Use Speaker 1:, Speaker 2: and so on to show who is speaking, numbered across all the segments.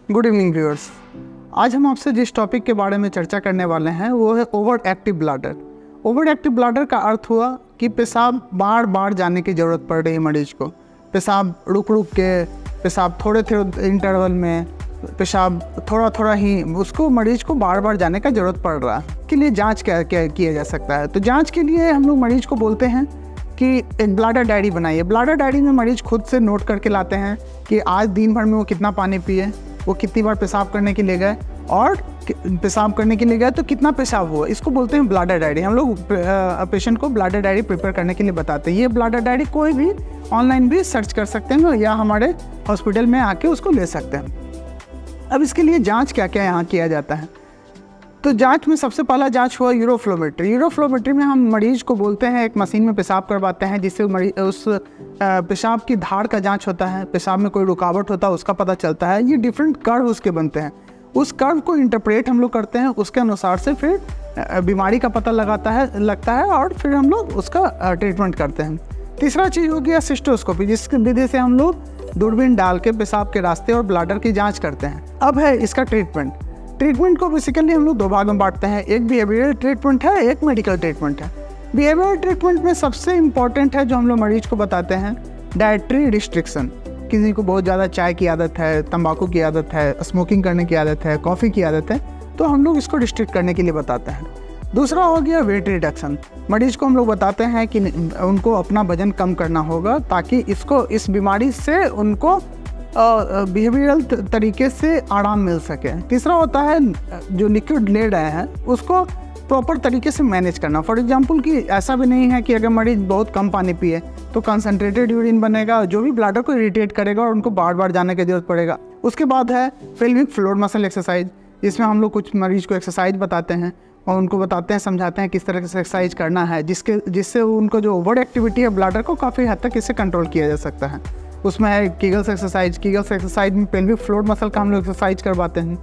Speaker 1: Good evening viewers. आज हम आपसे जिस टॉपिक के बारे में चर्चा करने वाले हैं वो है over active bladder. Over active bladder का अर्थ हुआ कि पेशाब बार बार जाने की ज़रूरत पड़ रही है मरीज को। पेशाब रुक रुक के, पेशाब थोड़े थोड़े इंटरवल में, पेशाब थोड़ा थोड़ा ही, उसको मरीज को बार बार जाने का ज़रूरत पड़ रहा है। के लिए जांच क्या किया जा सकता है? तो जांच के लिए हम लोग मरीज को बोलते हैं कि एक ब्लैडर डायरी बनाइए। ब्लैडर डायरी में मरीज खुद से नोट करके लाते हैं कि आज दिन भर में वो कितना पानी पिए, वो कितनी बार पेशाब करने के लिए गए, और पेशाब करने के लिए गए तो कितना पेशाब हुआ। इसको बोलते हैं ब्लैडर डायरी। हम लोग पेशेंट को ब्लैडर डायरी प्रिपेयर करने के लिए बताते हैं। ये ब्लैडर डायरी कोई भी ऑनलाइन भी सर्च कर सकते हैं या हमारे हॉस्पिटल में आके उसको ले सकते हैं। अब इसके लिए जांच क्या क्या यहाँ किया जाता है? तो जांच में सबसे पहला जांच हुआ यूरोफ्लोमेट्री। यूरोफ्लोमेट्री में हम मरीज को बोलते हैं एक मशीन में पेशाब करवाते हैं, जिससे उस पेशाब की धार का जांच होता है। पेशाब में कोई रुकावट होता है उसका पता चलता है। ये डिफरेंट कर्व उसके बनते हैं। उस कर्व को इंटरप्रेट हम लोग करते हैं, उसके अनुसार से फिर बीमारी का पता लगता है और फिर हम लोग उसका ट्रीटमेंट करते हैं। तीसरा चीज़ हो गया सिस्टोस्कोपी, जिसकी विधि से हम लोग दूरबीन डाल के पेशाब के रास्ते और ब्लैडर की जाँच करते हैं। अब है इसका ट्रीटमेंट को बेसिकली हम लोग दो भाग में बांटते हैं। एक बिहेवियरल ट्रीटमेंट है, एक मेडिकल ट्रीटमेंट है। बिहेवियरल ट्रीटमेंट में सबसे इम्पॉर्टेंट है जो हम लोग मरीज को बताते हैं, डाइटरी रिस्ट्रिक्शन। किसी को बहुत ज़्यादा चाय की आदत है, तंबाकू की आदत है, स्मोकिंग करने की आदत है, कॉफ़ी की आदत है, तो हम लोग इसको रिस्ट्रिक्ट करने के लिए बताते हैं। दूसरा हो गया वेट रिडक्शन। मरीज को हम लोग बताते हैं कि उनको अपना वजन कम करना होगा ताकि इस बीमारी से उनको बिहेवियरल तरीके से आराम मिल सके। तीसरा होता है जो लिक्विड ले रहे हैं उसको प्रॉपर तरीके से मैनेज करना। फॉर एग्जांपल कि ऐसा भी नहीं है कि अगर मरीज बहुत कम पानी पिए तो कंसनट्रेटेड यूरिन बनेगा, जो भी ब्लैडर को इरिटेट करेगा और उनको बार बार जाने की जरूरत पड़ेगा। उसके बाद है पेल्विक फ्लोर मसल एक्सरसाइज, जिसमें हम लोग कुछ मरीज को एक्सरसाइज बताते हैं और उनको बताते हैं, समझाते हैं किस तरह से एक्सरसाइज करना है, जिससे उनको जो ओवर एक्टिविटी है ब्लैडर को काफ़ी हद तक इससे कंट्रोल किया जा सकता है। उसमें है कीगल्स एक्सरसाइज में पेल्विक फ्लोर मसल का हम लोग एक्सरसाइज करवाते हैं।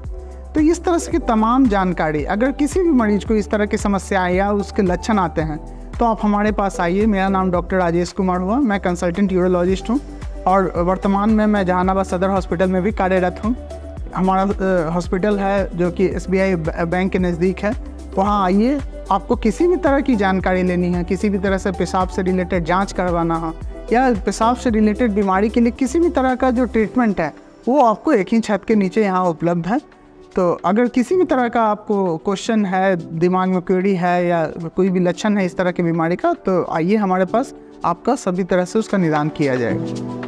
Speaker 1: तो इस तरह से की तमाम जानकारी, अगर किसी भी मरीज को इस तरह की समस्या या उसके लक्षण आते हैं तो आप हमारे पास आइए। मेरा नाम डॉक्टर राजेश कुमार हुआ, मैं कंसल्टेंट यूरोलॉजिस्ट हूँ और वर्तमान में मैं जहानाबाद सदर हॉस्पिटल में भी कार्यरत हूँ। हमारा हॉस्पिटल है जो कि SBI बैंक के नज़दीक है। वहाँ आइए, आपको किसी भी तरह की जानकारी लेनी है, किसी भी तरह से पेशाब से रिलेटेड जाँच करवाना है या पेशाब से रिलेटेड बीमारी के लिए किसी भी तरह का जो ट्रीटमेंट है वो आपको एक ही छत के नीचे यहाँ उपलब्ध है। तो अगर किसी भी तरह का आपको क्वेश्चन है, दिमाग में क्वेरी है या कोई भी लक्षण है इस तरह की बीमारी का, तो आइए हमारे पास, आपका सभी तरह से उसका निदान किया जाएगा।